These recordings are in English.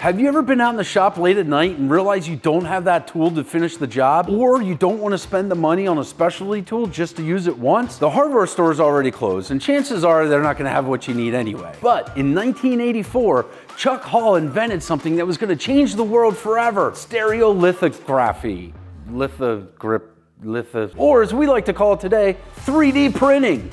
Have you ever been out in the shop late at night and realize you don't have that tool to finish the job? Or you don't want to spend the money on a specialty tool just to use it once? The hardware store is already closed, and chances are they're not going to have what you need anyway. But in 1984, Chuck Hall invented something that was going to change the world forever. Stereolithography. Or as we like to call it today, 3D printing.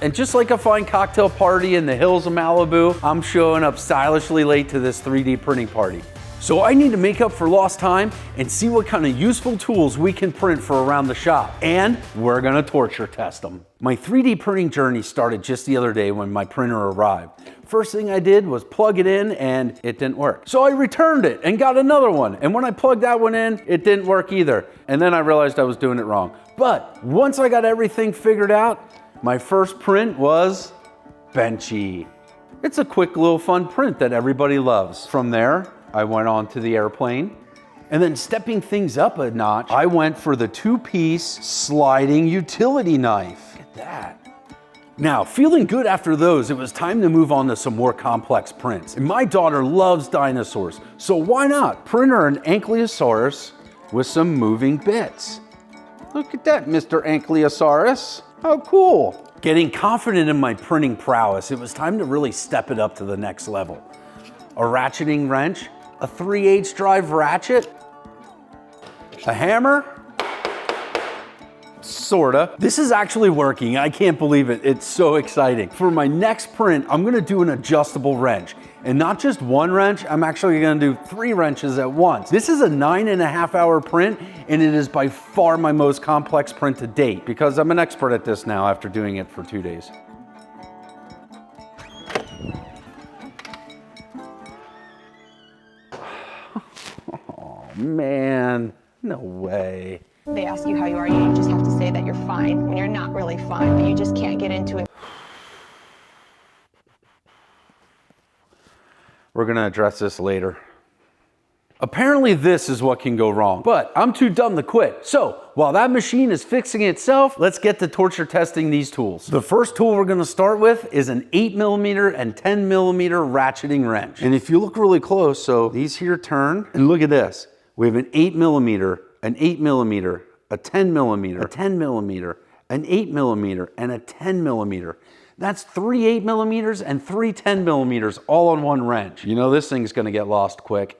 And just like a fine cocktail party in the hills of Malibu, I'm showing up stylishly late to this 3D printing party. So I need to make up for lost time and see what kind of useful tools we can print for around the shop. And we're gonna torture test them. My 3D printing journey started just the other day when my printer arrived. First thing I did was plug it in and it didn't work. So I returned it and got another one. And when I plugged that one in, it didn't work either. And then I realized I was doing it wrong. But once I got everything figured out, my first print was Benchy. It's a quick little fun print that everybody loves. From there, I went on to the airplane. And then stepping things up a notch, I went for the 2-piece sliding utility knife. Look at that. Now, feeling good after those, it was time to move on to some more complex prints. And my daughter loves dinosaurs, so why not print her an Ankylosaurus with some moving bits? Look at that, Mr. Ankylosaurus. How cool. Getting confident in my printing prowess, it was time to really step it up to the next level. A ratcheting wrench, a 3/8 drive ratchet, a hammer, sorta. This is actually working. I can't believe it. It's so exciting. For my next print, I'm gonna do an adjustable wrench. And not just one wrench, I'm actually gonna do 3 wrenches at once. This is a 9.5-hour print, and it is by far my most complex print to date because I'm an expert at this now after doing it for 2 days. Oh man, no way. They ask you how you are, you just have to say that you're fine when you're not really fine, but you just can't get into it. We're gonna address this later. Apparently this is what can go wrong, but I'm too dumb to quit. So while that machine is fixing itself, let's get to torture testing these tools. The first tool we're gonna start with is an 8mm and 10mm ratcheting wrench. And if you look really close, so these here turn, and look at this. We have an 8mm, an 8mm, a 10mm, a 10mm, an 8mm, and a 10mm. That's 3 8mm and 3 10mm all on one wrench. You know this thing's gonna get lost quick.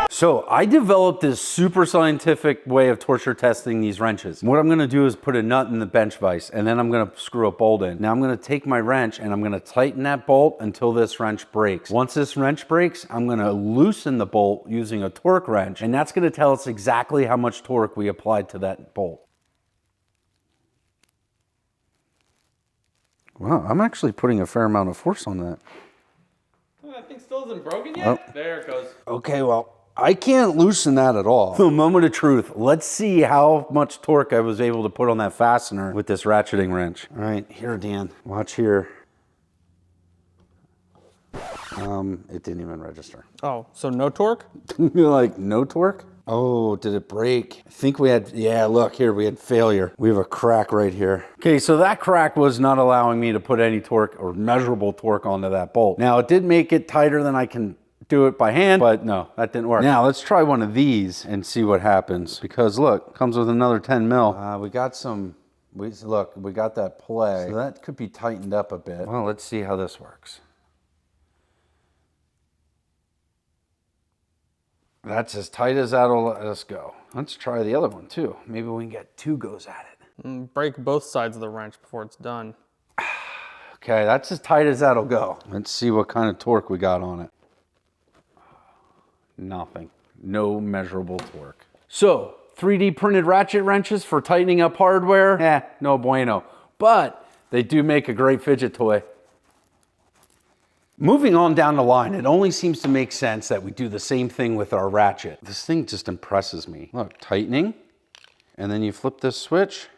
So I developed this super scientific way of torture testing these wrenches. What I'm gonna do is put a nut in the bench vise and then I'm gonna screw a bolt in. Now I'm gonna take my wrench and I'm gonna tighten that bolt until this wrench breaks. Once this wrench breaks, I'm gonna loosen the bolt using a torque wrench, and that's gonna tell us exactly how much torque we applied to that bolt. Wow, I'm actually putting a fair amount of force on that. That thing still isn't broken yet? Oh. There it goes. Okay, well, I can't loosen that at all. The moment of truth. Let's see how much torque I was able to put on that fastener with this ratcheting wrench. All right, here, Dan, watch here. It didn't even register. Oh, so no torque? You're like, no torque? Oh, did it break? I think we had, yeah, look here, we had failure. We have a crack right here. Okay, so that crack was not allowing me to put any torque or measurable torque onto that bolt. Now, it did make it tighter than I can do it by hand, but no, that didn't work. Now, let's try one of these and see what happens. Because look, comes with another 10 mil. We got some, we got that play. So that could be tightened up a bit. Well, let's see how this works. That's as tight as that'll let us go. Let's try the other one too. Maybe we can get 2 goes at it. Break both sides of the wrench before it's done. Okay, that's as tight as that'll go. Let's see what kind of torque we got on it. Nothing. No measurable torque. So, 3D printed ratchet wrenches for tightening up hardware? No bueno. But they do make a great fidget toy. Moving on down the line, it only seems to make sense that we do the same thing with our ratchet. This thing just impresses me. Look, tightening, and then you flip this switch,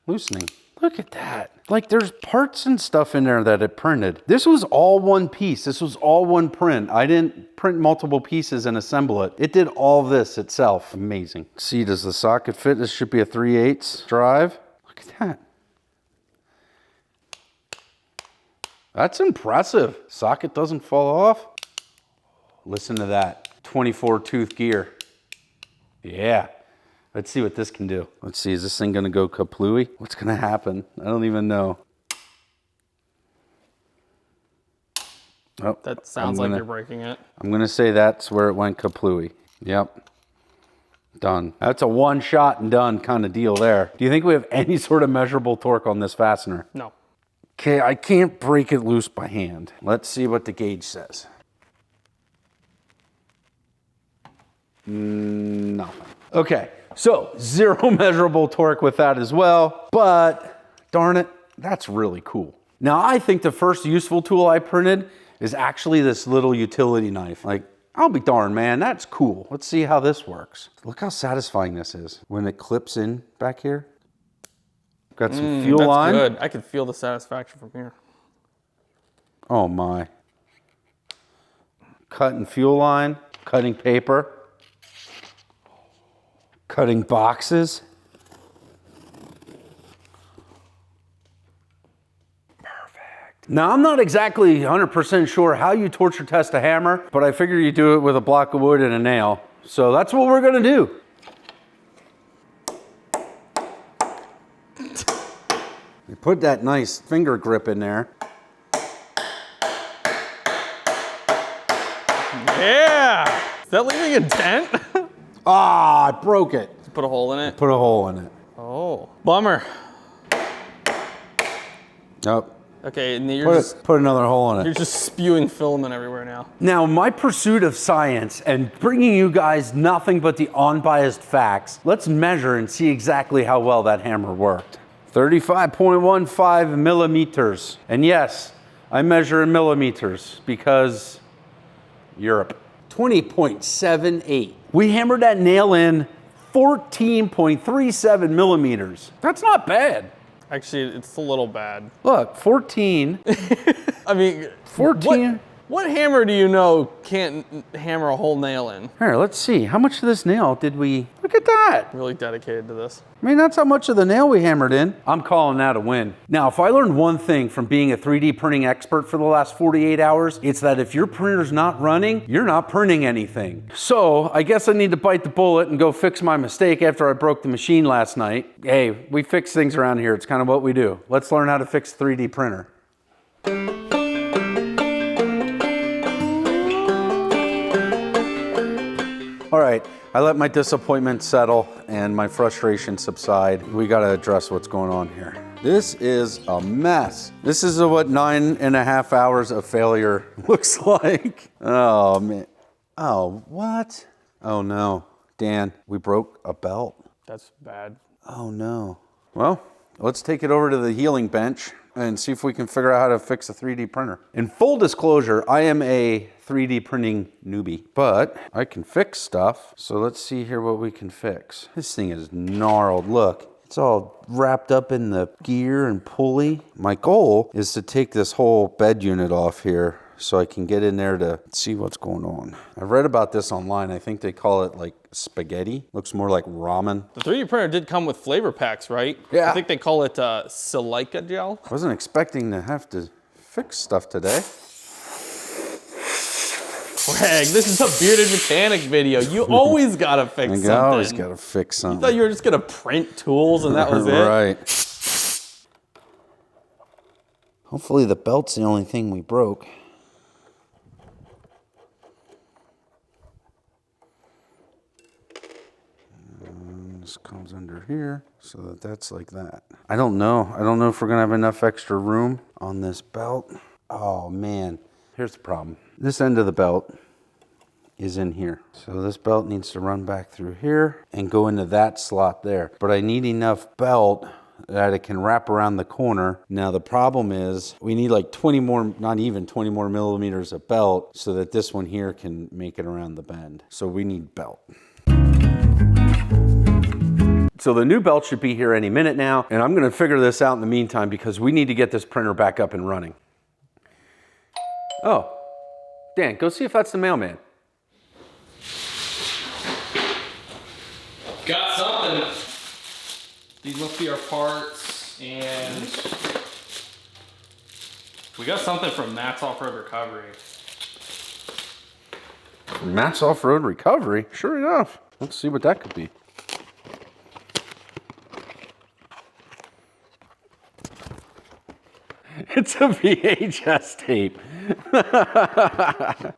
loosening. Look at that. Like there's parts and stuff in there that it printed. This was all one piece. This was all one print. I didn't print multiple pieces and assemble it. It did all this itself. Amazing. See, does the socket fit? This should be a 3/8 drive. Look at that. That's impressive. Socket doesn't fall off. Listen to that, 24 tooth gear. Yeah, let's see what this can do. Let's see, is this thing gonna go kaplooey? What's gonna happen? I don't even know. Oh, That sounds like you're breaking it. I'm gonna say that's where it went kaplooey. Yep, done. That's a one shot and done kind of deal there. Do you think we have any sort of measurable torque on this fastener? No. Okay, I can't break it loose by hand. Let's see what the gauge says. Nothing. Okay, so 0 measurable torque with that as well, but darn it, that's really cool. Now I think the first useful tool I printed is actually this little utility knife. Like, I'll be darned, man, that's cool. Let's see how this works. Look how satisfying this is when it clips in back here. Got some fuel line. That's good. I can feel the satisfaction from here. Oh my. Cutting fuel line, cutting paper, cutting boxes. Perfect. Now, I'm not exactly 100% sure how you torture test a hammer, but I figure you do it with a block of wood and a nail. So that's what we're gonna do. You put that nice finger grip in there. Yeah! Is that leaving a dent? Ah, I broke it. Put a hole in it? Put a hole in it. Oh. Bummer. Nope. Okay, and you're Put another hole in it. you're just spewing filament everywhere now. Now, my pursuit of science and bringing you guys nothing but the unbiased facts, let's measure and see exactly how well that hammer worked. 35.15 millimeters. And yes, I measure in millimeters because Europe. 20.78. We hammered that nail in 14.37 millimeters. That's not bad. Actually, it's a little bad. Look, 14. I mean, 14. What hammer do you know can't hammer a whole nail in? Here, let's see. How much of this nail did we... Look at that. Really dedicated to this. I mean, that's how much of the nail we hammered in. I'm calling that a win. Now, if I learned one thing from being a 3D printing expert for the last 48 hours, it's that if your printer's not running, you're not printing anything. So I guess I need to bite the bullet and go fix my mistake after I broke the machine last night. Hey, we fix things around here. It's kind of what we do. Let's learn how to fix a 3D printer. All right, I let my disappointment settle and my frustration subside. We gotta address what's going on here. This is a mess. This is what 9.5 hours of failure looks like. Oh man, oh what? Oh no, Dan, we broke a belt. That's bad. Oh no. Well, let's take it over to the healing bench and see if we can figure out how to fix a 3D printer. In full disclosure, I am a 3D printing newbie, but I can fix stuff. So let's see here what we can fix. This thing is gnarled. Look, it's all wrapped up in the gear and pulley. My goal is to take this whole bed unit off here so I can get in there to see what's going on. I've read about this online. I think they call it like spaghetti. Looks more like ramen. The 3D printer did come with flavor packs, right? Yeah. I think they call it silica gel. I wasn't expecting to have to fix stuff today. Greg, this is a bearded mechanic video. You always gotta fix something. I always gotta fix something. You thought you were just gonna print tools and that was it? Right. Hopefully the belt's the only thing we broke. This comes under here so that that's like that. I don't know. I don't know if we're gonna have enough extra room on this belt. Oh man, here's the problem. This end of the belt is in here. So this belt needs to run back through here and go into that slot there. But I need enough belt that it can wrap around the corner. Now the problem is we need like 20 more, not even 20 more millimeters of belt so that this one here can make it around the bend. So we need belt. So the new belt should be here any minute now, and I'm gonna figure this out in the meantime because we need to get this printer back up and running. Oh, Dan, go see if that's the mailman. Got something. These must be our parts, and We got something from Matt's Off-Road Recovery. Matt's Off-Road Recovery? Sure enough. Let's see what that could be. It's a VHS tape.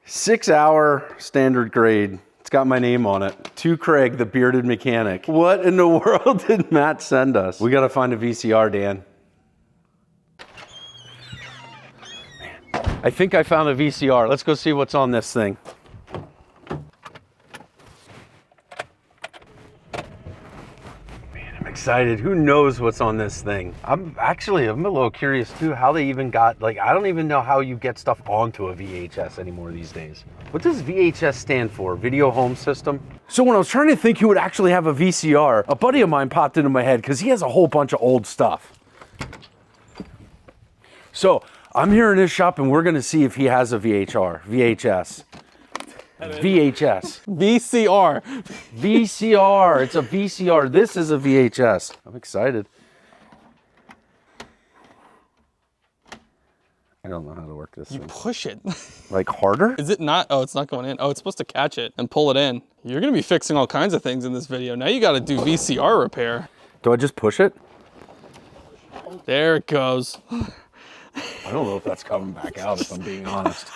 6-hour standard grade. It's got my name on it. To Craig, the bearded mechanic. What in the world did Matt send us? We gotta find a VCR, Dan. Man, I think I found a VCR. Let's go see what's on this thing. Excited. Who knows what's on this thing? I'm a little curious too how they even got, like, I don't even know how you get stuff onto a VHS anymore these days. What does VHS stand for? Video home system? So when I was trying to think who would actually have a VCR, a buddy of mine popped into my head because he has a whole bunch of old stuff. So I'm here in his shop and we're gonna see if he has a VHS. VHS. VCR. VCR. It's a VCR. This is a VHS. I'm excited. I don't know how to work this thing. Push it. Like harder? Is it not? Oh, it's not going in. Oh, it's supposed to catch it and pull it in. You're gonna be fixing all kinds of things in this video. Now you gotta do VCR repair. Do I just push it? There it goes. I don't know if that's coming back out, if I'm being honest.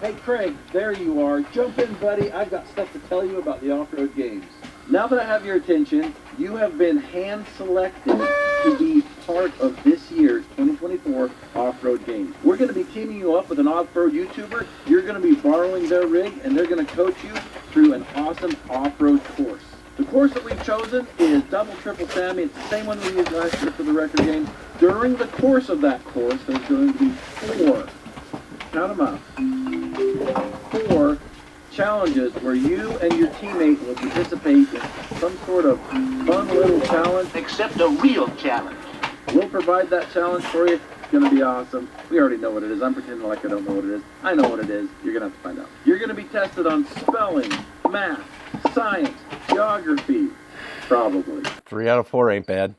Hey Craig, there you are. Jump in, buddy. I've got stuff to tell you about the off-road games. Now that I have your attention, you have been hand-selected to be part of this year's 2024 off-road games. We're going to be teaming you up with an off-road YouTuber. You're going to be borrowing their rig, and they're going to coach you through an awesome off-road course. The course that we've chosen is Double Triple Sammy. It's the same one we used last year for the record game. During the course of that course, there's going to be 4, count them up, 4 challenges where you and your teammate will participate in some sort of fun little challenge. Accept a real challenge. We'll provide that challenge for you. It's going to be awesome. We already know what it is. I'm pretending like I don't know what it is. I know what it is. You're going to have to find out. You're going to be tested on spelling, math, science, geography, probably. 3 out of 4 ain't bad.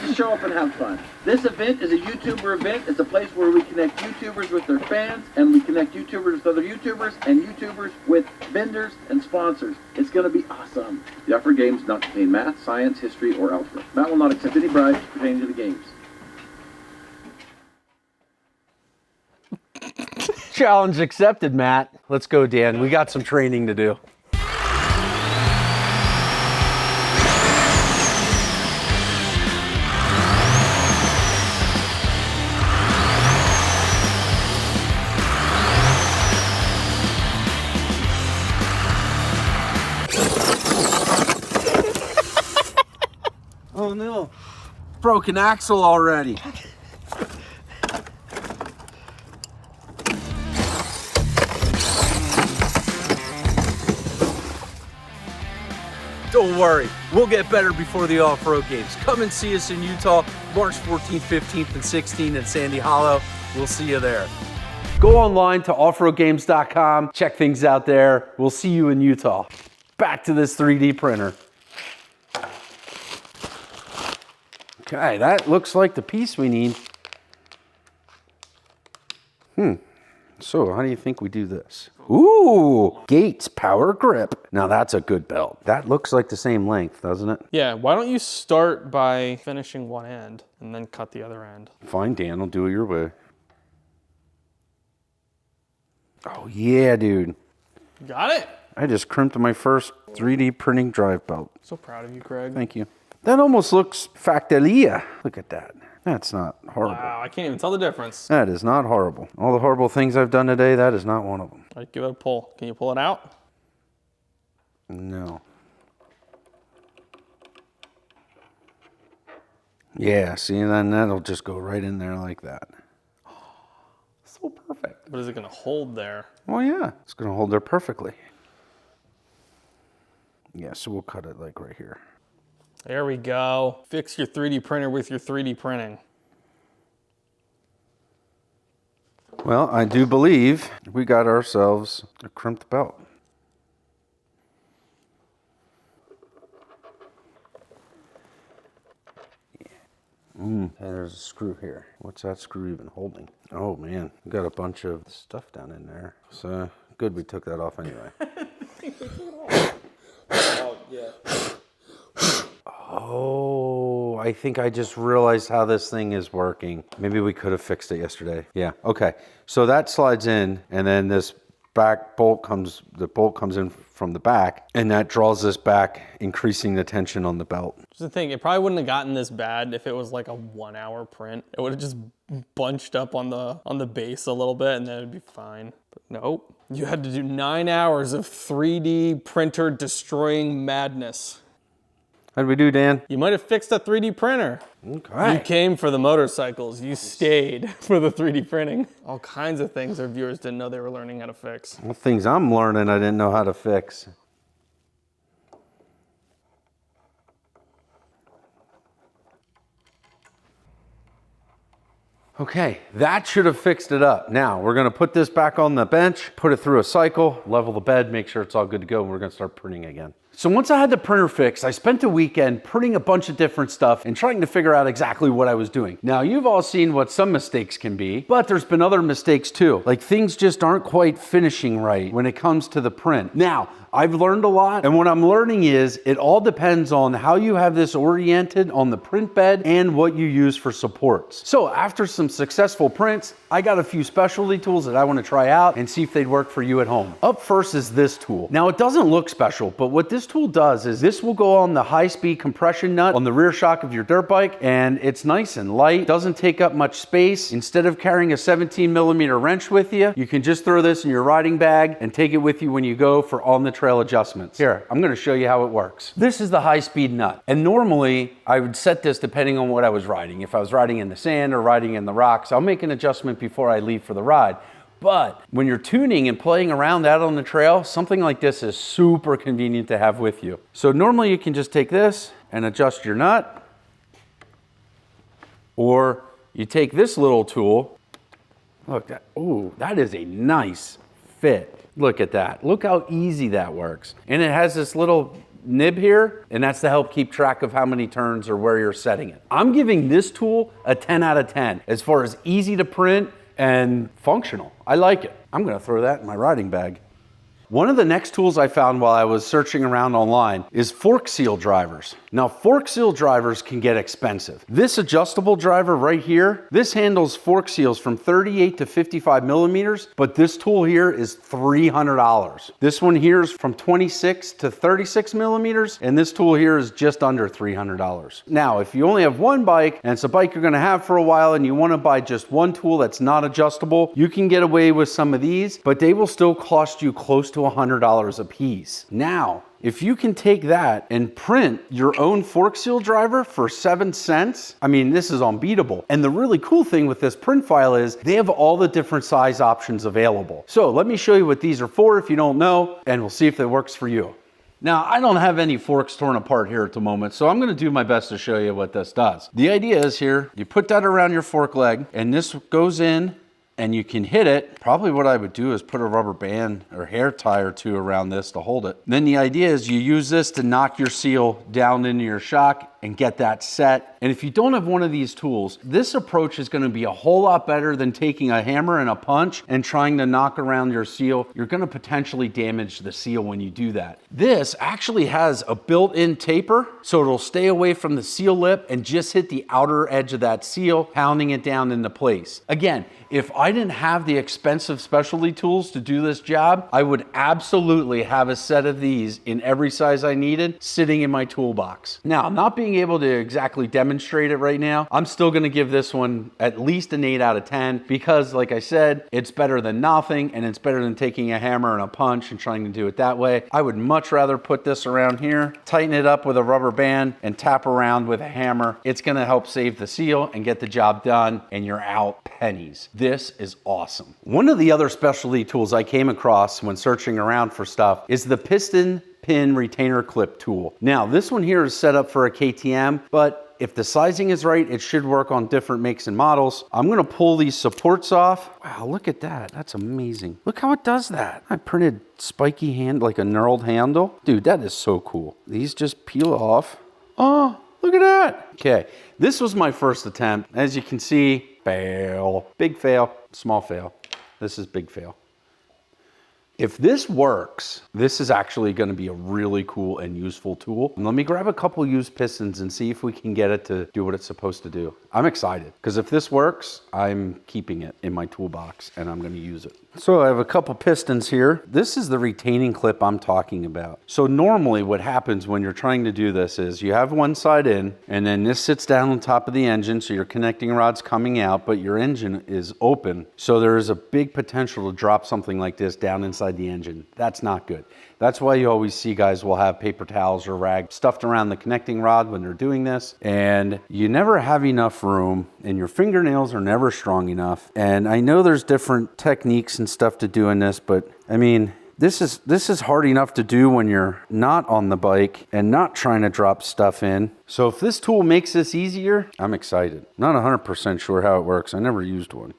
Just show up and have fun. This event is a YouTuber event. It's a place where we connect YouTubers with their fans, and we connect YouTubers with other YouTubers, and YouTubers with vendors and sponsors. It's going to be awesome. The offer games not contain math, science, history, or algebra. Matt will not accept any bribes pertaining to the games. Challenge accepted, Matt. Let's go, Dan. We got some training to do. Oh no, broken axle already. Don't worry, we'll get better before the off-road games. Come and see us in Utah, March 14th, 15th, and 16th in Sandy Hollow. We'll see you there. Go online to offroadgames.com, check things out there. We'll see you in Utah. Back to this 3D printer. Okay, that looks like the piece we need. So how do you think we do this? Ooh, Gates Power Grip. Now that's a good belt. That looks like the same length, doesn't it? Yeah, why don't you start by finishing one end and then cut the other end? Fine, Dan, I'll do it your way. Oh yeah, dude. Got it? I just crimped my first 3D printing drive belt. So proud of you, Craig. Thank you. That almost looks factoria. Look at that. That's not horrible. Wow, I can't even tell the difference. That is not horrible. All the horrible things I've done today, that is not one of them. All right, give it a pull. Can you pull it out? No. Yeah, see, then that'll just go right in there like that. So perfect. But is it gonna hold there? Well, yeah, it's gonna hold there perfectly. Yeah, so we'll cut it like right here. There we go. Fix your 3D printer with your 3D printing. Well, I do believe we got ourselves a crimped belt. Yeah. And there's a screw here. What's that screw even holding? Oh man, we got a bunch of stuff down in there. So good we took that off anyway. Oh, yeah. Oh, I think I just realized how this thing is working. Maybe we could have fixed it yesterday. Yeah, okay. So that slides in, and then this back bolt comes, the bolt comes in from the back, and that draws this back, increasing the tension on the belt. Just the thing, it probably wouldn't have gotten this bad if it was like a 1 hour print. It would have just bunched up on the base a little bit, and then it'd be fine. But nope. You had to do 9 hours of 3D printer destroying madness. How'd we do, Dan? You might have fixed a 3D printer. Okay. You came for the motorcycles. You stayed for the 3D printing. All kinds of things our viewers didn't know they were learning how to fix. Well, things I'm learning I didn't know how to fix. Okay, that should have fixed it up. Now, we're gonna put this back on the bench, put it through a cycle, level the bed, make sure it's all good to go, and we're gonna start printing again. So once I had the printer fixed, I spent the weekend printing a bunch of different stuff and trying to figure out exactly what I was doing. Now, you've all seen what some mistakes can be, but there's been other mistakes too. Like things just aren't quite finishing right when it comes to the print. Now, I've learned a lot, and what I'm learning is it all depends on how you have this oriented on the print bed and what you use for supports. So after some successful prints, I got a few specialty tools that I want to try out and see if they'd work for you at home. Up first is this tool. Now, it doesn't look special, but what this tool does is this will go on the high-speed compression nut on the rear shock of your dirt bike, and it's nice and light, doesn't take up much space. Instead of carrying a 17mm wrench with you, you can just throw this in your riding bag and take it with you when you go for on-the-trail adjustments. Here, I'm going to show you how it works. This is the high-speed nut, and normally I would set this depending on what I was riding. If I was riding in the sand or riding in the rocks, I'll make an adjustment before I leave for the ride. But when you're tuning and playing around out on the trail, something like this is super convenient to have with you. So normally you can just take this and adjust your nut, or you take this little tool. Look, that is a nice fit. Look at that. Look how easy that works. And it has this little nib here, and that's to help keep track of how many turns or where you're setting it. I'm giving this tool a 10 out of 10 as far as easy to print and functional. I like it. I'm gonna throw that in my riding bag. One of the next tools I found while I was searching around online is fork seal drivers. Now, fork seal drivers can get expensive. This adjustable driver right here, this handles fork seals from 38 to 55mm, but this tool here is $300. This one here is from 26 to 36mm, and this tool here is just under $300. Now, if you only have one bike, and it's a bike you're gonna have for a while, and you wanna buy just one tool that's not adjustable, you can get away with some of these, but they will still cost you close to $100 a piece. Now, if you can take that and print your own fork seal driver for 7 cents, I mean, this is unbeatable. And the really cool thing with this print file is they have all the different size options available. So let me show you what these are for if you don't know, and we'll see if it works for you. Now, I don't have any forks torn apart here at the moment, so I'm gonna do my best to show you what this does. The idea is here, you put that around your fork leg, and this goes in, and you can hit it. Probably what I would do is put a rubber band or hair tie or two around this to hold it. Then the idea is you use this to knock your seal down into your shock and get that set. And if you don't have one of these tools, this approach is gonna be a whole lot better than taking a hammer and a punch and trying to knock around your seal. You're gonna potentially damage the seal when you do that. This actually has a built-in taper, so it'll stay away from the seal lip and just hit the outer edge of that seal, pounding it down into place. Again, if I didn't have the expensive specialty tools to do this job, I would absolutely have a set of these in every size I needed sitting in my toolbox. Now, not being able to exactly demonstrate it right now, I'm still gonna give this one at least an 8 out of 10 because, like I said, it's better than nothing, and it's better than taking a hammer and a punch and trying to do it that way. I would much rather put this around here, tighten it up with a rubber band, and tap around with a hammer. It's gonna help save the seal and get the job done, and you're out pennies. This is awesome. One of the other specialty tools I came across when searching around for stuff is the piston pin retainer clip tool. Now, this one here is set up for a KTM, but if the sizing is right, it should work on different makes and models. I'm gonna pull these supports off. Wow, look at that. That's amazing. Look how it does that. I printed spiky hand, like a knurled handle. Dude, that is so cool. These just peel off. Oh, Look at that. Okay, this was my first attempt. As you can see, fail. Big fail, small fail. This is big fail. If this works, this is actually going to be a really cool and useful tool. And let me grab a couple used pistons and see if we can get it to do what it's supposed to do. I'm excited because if this works, I'm keeping it in my toolbox and I'm going to use it. So I have a couple pistons here. This is the retaining clip I'm talking about. So normally what happens when you're trying to do this is you have one side in and then this sits down on top of the engine. So your connecting rod's coming out, but your engine is open. So there is a big potential to drop something like this down inside the engine. That's not good. That's why you always see guys will have paper towels or rag stuffed around the connecting rod when they're doing this. And you never have enough room and your fingernails are never strong enough. And I know there's different techniques and stuff to doing this, but I mean, this is hard enough to do when you're not on the bike and not trying to drop stuff in. So if this tool makes this easier, I'm excited. Not 100% sure how it works. I never used one.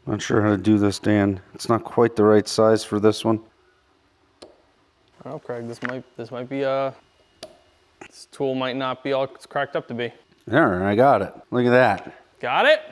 Not sure how to do this, Dan. It's not quite the right size for this one. Oh, Craig, this might be this tool might not be all it's cracked up to be. There, I got it. Look at that. Got it?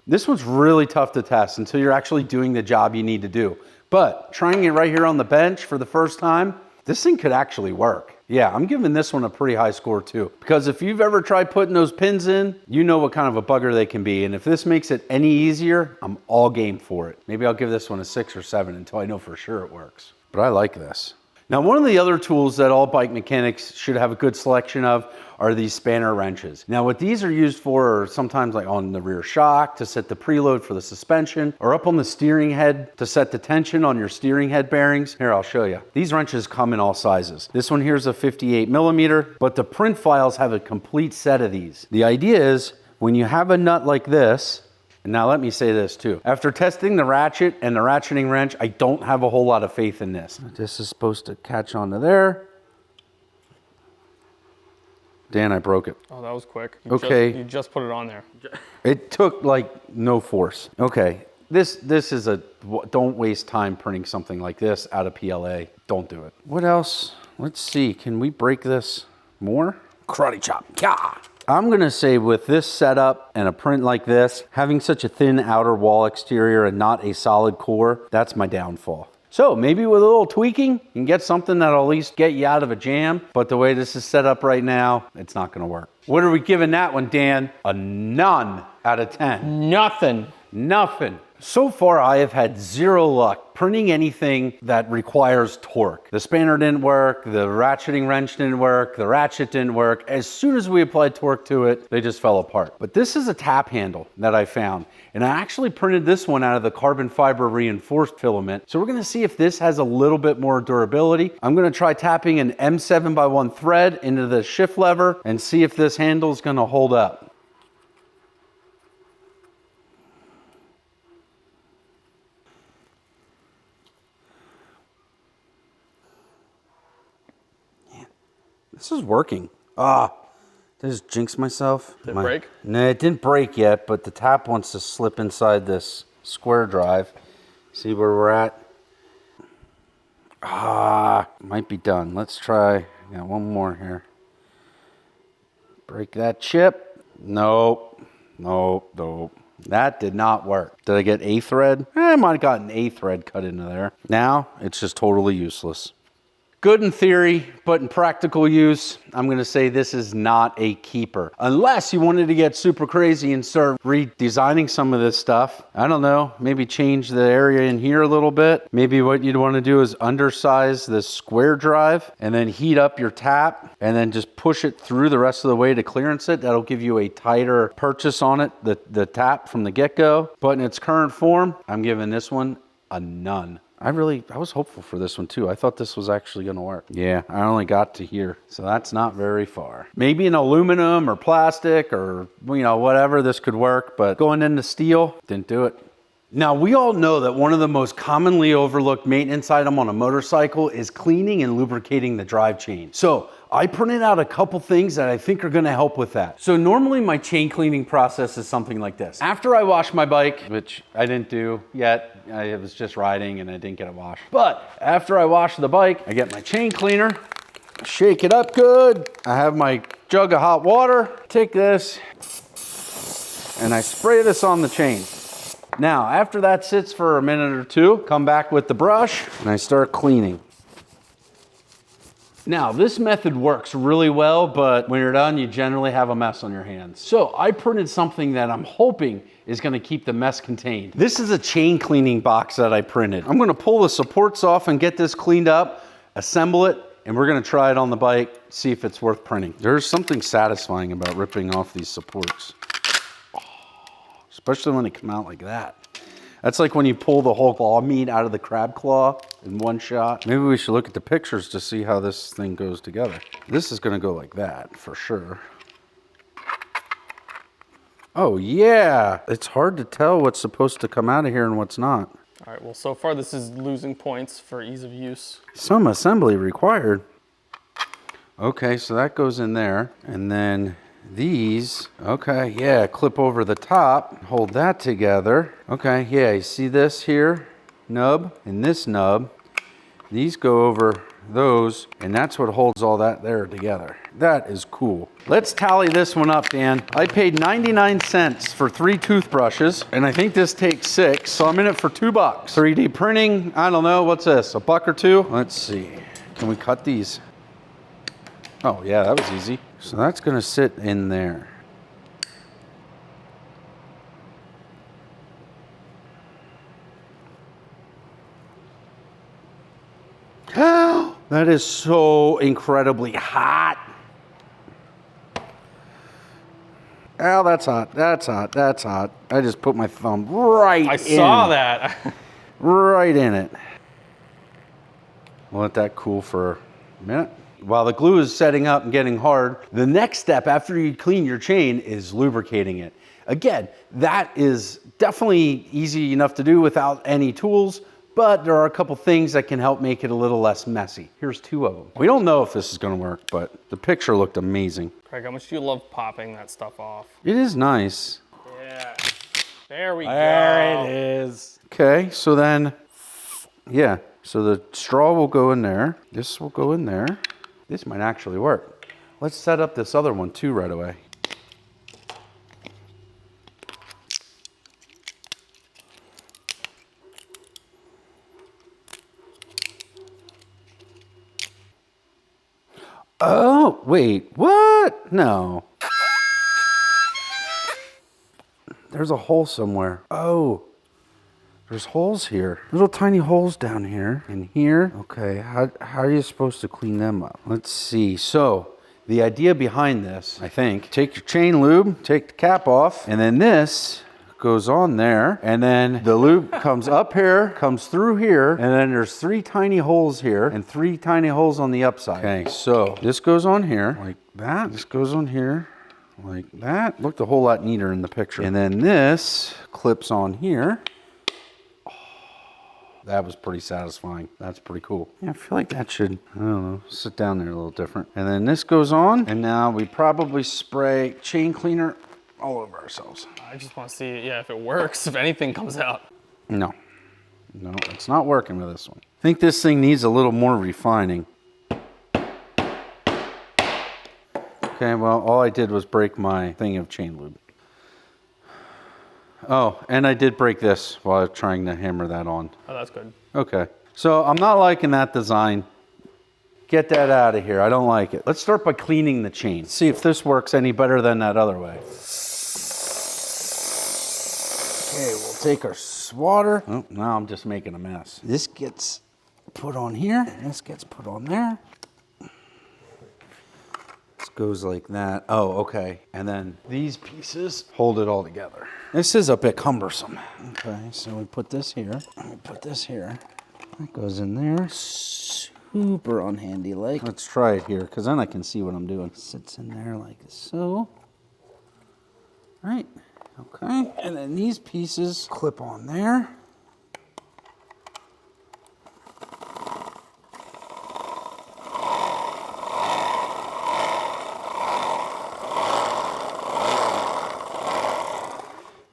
This one's really tough to test until you're actually doing the job you need to do. But trying it right here on the bench for the first time, this thing could actually work. Yeah, I'm giving this one a pretty high score too. Because if you've ever tried putting those pins in, you know what kind of a bugger they can be. And if this makes it any easier, I'm all game for it. Maybe I'll give this one a 6 or 7 until I know for sure it works. But I like this. Now, one of the other tools that all bike mechanics should have a good selection of are these spanner wrenches. Now, what these are used for are sometimes like on the rear shock to set the preload for the suspension, or up on the steering head to set the tension on your steering head bearings. Here, I'll show you. These wrenches come in all sizes. This one here is a 58 millimeter, but the print files have a complete set of these. The idea is when you have a nut like this, and now let me say this too. After testing the ratchet and the ratcheting wrench, I don't have a whole lot of faith in this. This is supposed to catch onto there. Dan, I broke it. Oh, that was quick. You just put it on there. It took like no force. Okay, this is a, don't waste time printing something like this out of PLA. Don't do it. What else? Let's see, can we break this more? Karate chop, yeah. I'm gonna say with this setup and a print like this, having such a thin outer wall exterior and not a solid core, that's my downfall. So maybe with a little tweaking, you can get something that'll at least get you out of a jam, but the way this is set up right now, it's not gonna work. What are we giving that one, Dan? A none out of 10. Nothing. So far, I have had zero luck printing anything that requires torque. The spanner didn't work, the ratcheting wrench didn't work, the ratchet didn't work. As soon as we applied torque to it, they just fell apart. But this is a tap handle that I found, and I actually printed this one out of the carbon fiber reinforced filament. So we're gonna see if this has a little bit more durability. I'm gonna try tapping an M7x1 thread into the shift lever and see if this handle is gonna hold up. This is working. Did I just jinx myself? Did it break? No, it didn't break yet, but the tap wants to slip inside this square drive. See where we're at? Might be done. Let's try. Got one more here. Break that chip. Nope. That did not work. Did I get a thread? I might have gotten a thread cut into there. Now it's just totally useless. Good in theory, but in practical use, I'm gonna say this is not a keeper. Unless you wanted to get super crazy and start redesigning some of this stuff. I don't know, maybe change the area in here a little bit. Maybe what you'd wanna do is undersize this square drive and then heat up your tap and then just push it through the rest of the way to clearance it. That'll give you a tighter purchase on it, the tap from the get-go. But in its current form, I'm giving this one a none. I was hopeful for this one too. I thought this was actually gonna work. Yeah, I only got to here, so that's not very far. Maybe in aluminum or plastic or, whatever, this could work, but going into steel, didn't do it. Now, we all know that one of the most commonly overlooked maintenance item on a motorcycle is cleaning and lubricating the drive chain. So I printed out a couple things that I think are gonna help with that. So normally my chain cleaning process is something like this. After I wash my bike, which I didn't do yet, I was just riding and I didn't get it washed. But after I wash the bike, I get my chain cleaner Shake it up good. I have my jug of hot water. Take this and I spray this on the chain. Now, after that sits for a minute or two, come back with the brush and I start cleaning. Now, this method works really well, but when you're done, you generally have a mess on your hands. So I printed something that I'm hoping is gonna keep the mess contained. This is a chain cleaning box that I printed. I'm gonna pull the supports off and get this cleaned up, assemble it, and we're gonna try it on the bike, see if it's worth printing. There's something satisfying about ripping off these supports. Especially when they come out like that. That's like when you pull the whole claw meat out of the crab claw in one shot. Maybe we should look at the pictures to see how this thing goes together. This is gonna go like that for sure. Oh yeah, it's hard to tell what's supposed to come out of here and what's not. All right, well, so far this is losing points for ease of use. Some assembly required. Okay, so that goes in there. And then these, okay, yeah, clip over the top, hold that together. Okay, yeah, you see this here, nub, and this nub. These go over those, and that's what holds all that there together. That is cool. Let's tally this one up, Dan. I paid 99 cents for 3 toothbrushes, and I think this takes 6, so I'm in it for $2. 3D printing, I don't know, what's this, a buck or two? Let's see, can we cut these? Oh yeah, that was easy. So that's gonna sit in there. That is so incredibly hot. Oh, that's hot, that's hot, that's hot. I just put my thumb right in. I saw that. Right in it. We'll let that cool for a minute. While the glue is setting up and getting hard, the next step after you clean your chain is lubricating it. Again, that is definitely easy enough to do without any tools, but there are a couple things that can help make it a little less messy. Here's 2 of them. We don't know if this is gonna work, but the picture looked amazing. Craig, how much do you love popping that stuff off? It is nice. Yeah, there we go. There it is. Okay, so then, yeah, so the straw will go in there. This will go in there. This might actually work. Let's set up this other one too right away. Oh, wait, what? No. There's a hole somewhere. Oh, there's holes here. Little tiny holes down here and here. Okay, how are you supposed to clean them up? Let's see. So the idea behind this, I think, take your chain lube, take the cap off, and then this goes on there, and then the lube comes up here, comes through here, and then there's 3 tiny holes here and 3 tiny holes on the upside. Okay, so this goes on here like that. This goes on here like that. Looked a whole lot neater in the picture. And then this clips on here. That was pretty satisfying. That's pretty cool. Yeah, I feel like that should, I don't know, sit down there a little different. And then this goes on, and now we probably spray chain cleaner all over ourselves. I just want to see, yeah, if it works, if anything comes out. No, it's not working with this one. I think this thing needs a little more refining. Okay, well, all I did was break my thing of chain lube. Oh, and I did break this while I was trying to hammer that on. Oh, that's good. Okay, so I'm not liking that design. Get that out of here, I don't like it. Let's start by cleaning the chain. See if this works any better than that other way. Okay, we'll take our water. Oh, now I'm just making a mess. This gets put on here, this gets put on there. This goes like that. Oh, okay. And then these pieces hold it all together. This is a bit cumbersome. Okay, so we put this here, and we put this here. That goes in there. Super unhandy like. Let's try it here, because then I can see what I'm doing. Sits in there like so. Right, okay. And then these pieces clip on there.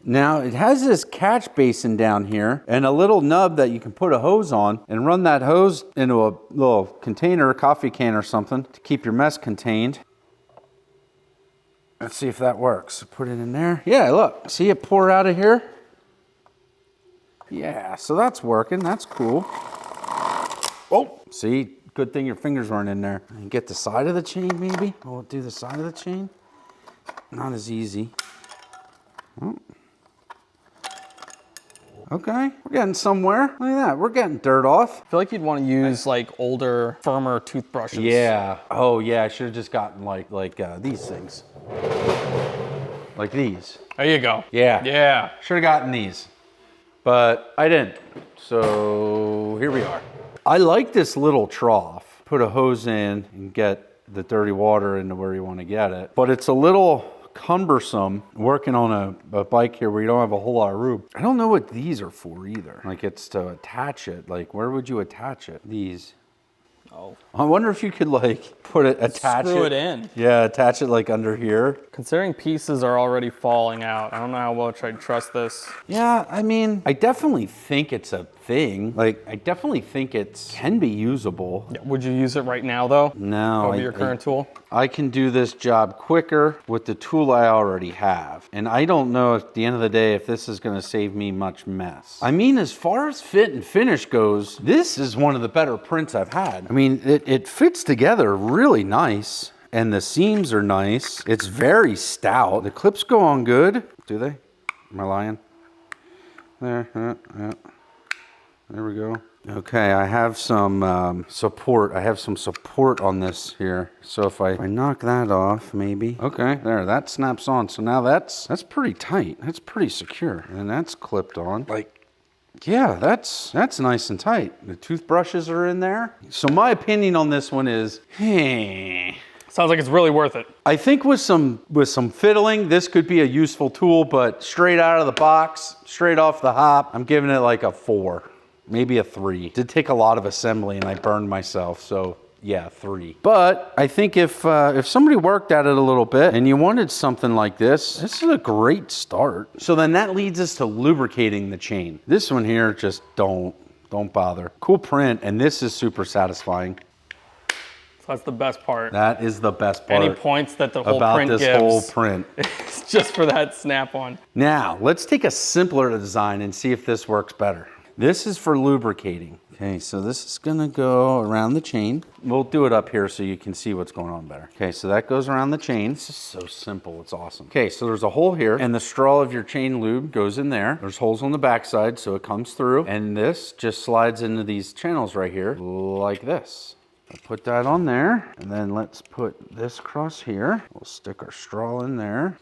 Now it has this catch basin down here and a little nub that you can put a hose on and run that hose into a little container, a coffee can or something to keep your mess contained. Let's see if that works. Put it in there. Yeah, look, see it pour out of here? Yeah, so that's working, that's cool. Oh, see, good thing your fingers weren't in there. And get the side of the chain maybe? We'll do the side of the chain. Not as easy. Oh. Okay, we're getting somewhere. Look at that, we're getting dirt off. I feel like you'd want to use like older, firmer toothbrushes. Yeah. Oh yeah, I should have just gotten like these things. Like these. There you go. Yeah. Yeah. Should have gotten these, but I didn't. So here we are. I like this little trough. Put a hose in and get the dirty water into where you want to get it. But it's a little cumbersome working on a bike here where you don't have a whole lot of room. I don't know what these are for either. Like it's to attach it. Like where would you attach it? These. Oh. I wonder if you could like put it, attach it. Screw it in. Yeah, attach it like under here. Considering pieces are already falling out, I don't know how much I'd trust this. Yeah, I mean, I definitely think it's a thing. Like, I definitely think it can be usable. Yeah, would you use it right now though? No. Over your current tool? I can do this job quicker with the tool I already have. And I don't know at the end of the day if this is gonna save me much mess. I mean, as far as fit and finish goes, this is one of the better prints I've had. I mean, it fits together really nice. And the seams are nice. It's very stout. The clips go on good. Do they? Am I lying? There, yeah. There we go. Okay, I have some support. I have some support on this here. So if I knock that off, maybe. Okay, there, that snaps on. So now that's pretty tight. That's pretty secure. And that's clipped on. Like, yeah, that's nice and tight. The toothbrushes are in there. So my opinion on this one is, Sounds like it's really worth it. I think with some fiddling, this could be a useful tool, but straight out of the box, straight off the hop, I'm giving it like a 4. Maybe a 3. Did take a lot of assembly and I burned myself, so yeah, 3. But I think if somebody worked at it a little bit and you wanted something like this is a great start. So then that leads us to lubricating the chain. This one here, just don't bother. Cool print, and this is super satisfying. So that's the best part. That is the best part. Any points that the whole about print this gives, whole print. It's just for that snap-on. Now, let's take a simpler design and see if this works better. This is for lubricating. Okay, so this is gonna go around the chain. We'll do it up here so you can see what's going on better. Okay, so that goes around the chain. This is so simple, it's awesome. Okay, so there's a hole here and the straw of your chain lube goes in there. There's holes on the backside so it comes through, and this just slides into these channels right here like this. I'll put that on there, and then let's put this across here. We'll stick our straw in there.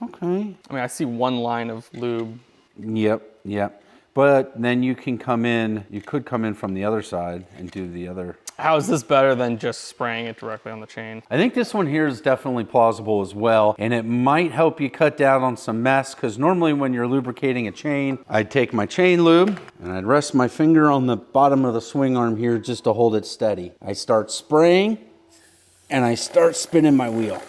Okay. I mean, I see one line of lube. Yep. But then you could come in from the other side and do the other. How is this better than just spraying it directly on the chain? I think this one here is definitely plausible as well, and it might help you cut down on some mess, because normally when you're lubricating a chain, I'd take my chain lube and I'd rest my finger on the bottom of the swing arm here just to hold it steady. I start spraying and I start spinning my wheel.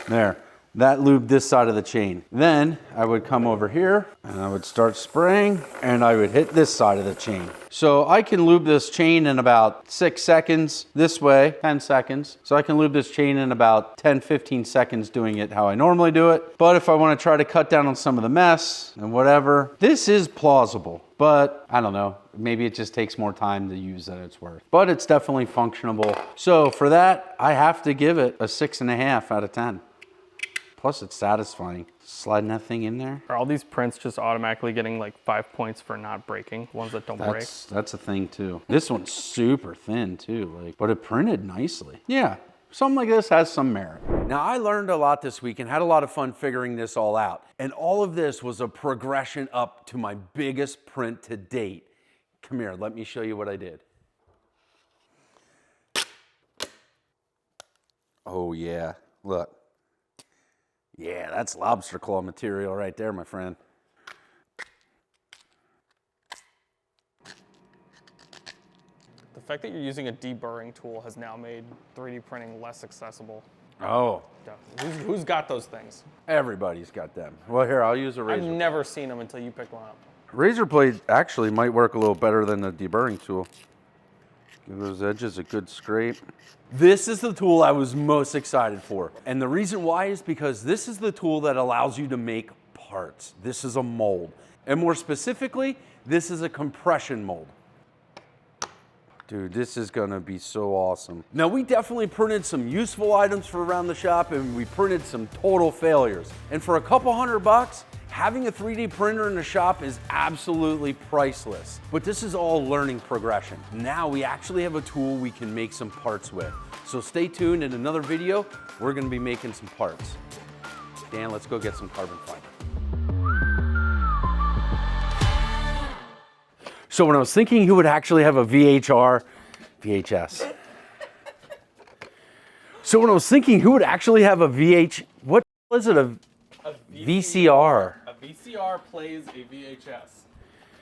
There, that lubed this side of the chain. Then I would come over here and I would start spraying and I would hit this side of the chain. So I can lube this chain in about 6 seconds this way, 10 seconds. So I can lube this chain in about 10, 15 seconds doing it how I normally do it. But if I want to try to cut down on some of the mess and whatever, this is plausible. But I don't know, maybe it just takes more time to use than it's worth. But it's definitely functionable. So for that, I have to give it a 6.5 out of 10. Plus it's satisfying. Sliding that thing in there. Are all these prints just automatically getting like 5 points for not breaking? Ones that don't break? That's a thing too. This one's super thin too, but it printed nicely. Yeah, something like this has some merit. Now I learned a lot this week and had a lot of fun figuring this all out. And all of this was a progression up to my biggest print to date. Come here, let me show you what I did. Oh yeah, look. Yeah, that's lobster claw material right there, my friend. The fact that you're using a deburring tool has now made 3D printing less accessible. Oh, Yeah. Who's got those things? everybody's got them. Well, here, I'll use a I've razor. never seen them until you picked one up. Razor blade actually might work a little better than the deburring tool. Give those edges a good scrape. This is the tool I was most excited for. And the reason why is because this is the tool that allows you to make parts. This is a mold. And more specifically, this is a compression mold. Dude, this is gonna be so awesome. Now, we definitely printed some useful items for around the shop, and we printed some total failures. And for a couple $100, having a 3D printer in the shop is absolutely priceless. But this is all learning progression. Now we actually have a tool we can make some parts with. So stay tuned. In another video, we're gonna be making some parts. Dan, let's go get some carbon fiber. So when I was thinking who would actually have a VHS. So when I was thinking who would actually have a what is it, a VCR? A VCR plays a VHS.